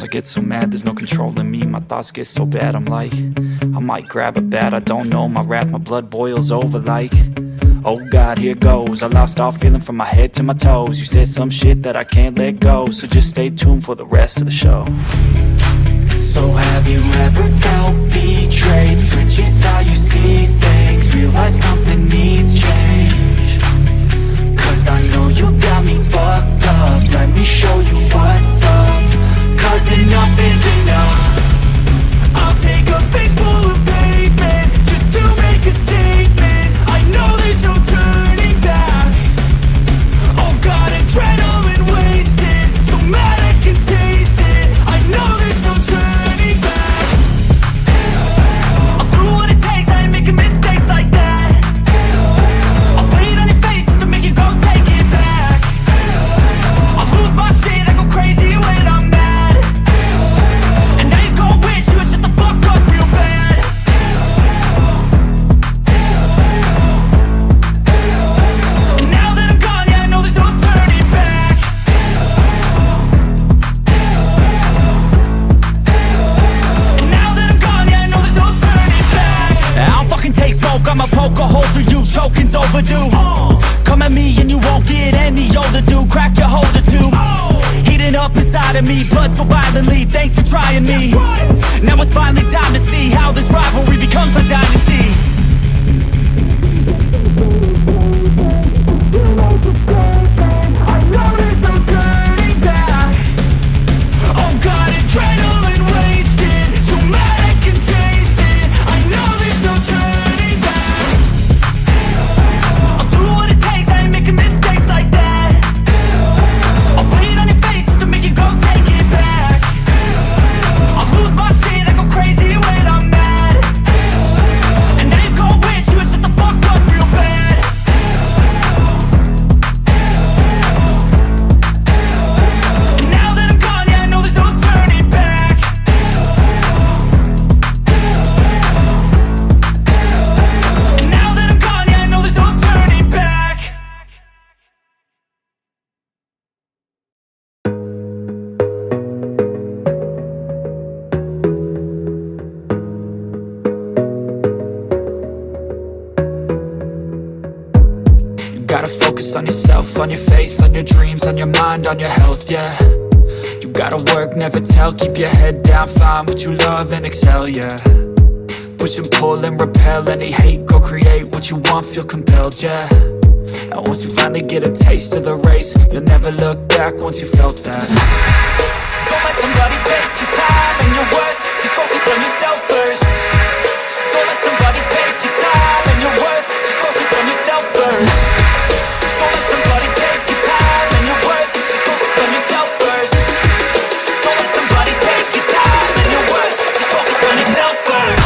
I get so mad, there's no controlling me. My thoughts get so bad, I'm like, I might grab a bat, I don't know. My wrath, my blood boils over like, oh God, here goes. I lost all feeling from my head to my toes. You said some shit that I can't let go, so just stay tuned for the rest of the show. So have you ever felt betrayed? Switches how you see things, realize something needs change. Cause I know you got me fucked up, let me show you what's up. Cause enough is enough. I'll take a face full of pavement just to make a statement. I know there's no turning back. Oh God, adrenaline wasted, so mad I can taste it. I know there's no turning back. I'll do what it takes, I ain't making mistakes like that. I'll play it on your face to make you go take it back. I'll lose my shit, I go crazy when I'm mad. And now you go wish you would shut the fuck up real bad. And now that I'm gone, yeah, I know there's no turning back. And now that I'm gone, yeah, I know there's no turning back. I don't fucking take smoke, I'ma poke a hole through you, choking's overdue. Come at me and you won't get any older, dude. Crack your holder too. Heating up inside of me, blood so violently. Thanks for trying me. Now it's finally time to see how this rivalry becomes a dynasty. I know there's no turning back. Oh God, adrenaline wasted, so mad I can taste it. I know there's no turning back. I'll do what it takes, I ain't making mistakes like that. I'll play it on your face to make you go take it back. I'll lose my shit, I go crazy when I'm mad. And now you go wish you would shut the fuck up real bad. And now that I'm gone, yeah, I know there's no turning back. And now that I'm gone, yeah, I know there's no turning back. You gotta focus on yourself, on your faith, on your dreams, on your mind, on your health, yeah. You gotta work, never tell, keep your head down, find what you love and excel, yeah. Push and pull and repel any hate, go create what you want, feel compelled, yeah. And once you finally get a taste of the race, you'll never look back once you felt that. Don't let somebody take your time and your worth, just focus on yourself first. Don't let somebody take your time and your worth, just focus on yourself first. Don't let somebody take your time and your worth, just focus on yourself first. Don't let somebody take your time and your worth, just focus on yourself first.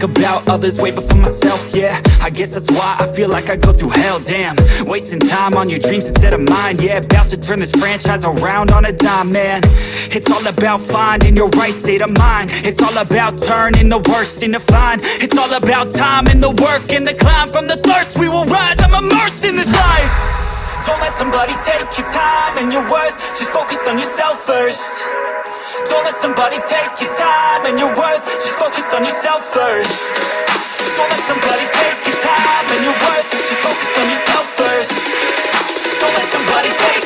About others way before myself, yeah. I guess that's why I feel like I go through hell, damn. Wasting time on your dreams instead of mine, yeah. About to turn this franchise around on a dime, man. It's all about finding your right state of mind. It's all about turning the worst into fine. It's all about time and the work and the climb. From the thirst we will rise, I'm immersed in this life. Don't let somebody take your time and your worth, just focus on yourself first. Don't let somebody take your time and your worth, just focus on yourself first. Don't let somebody take your time and your worth, just focus on yourself first. Don't let somebody take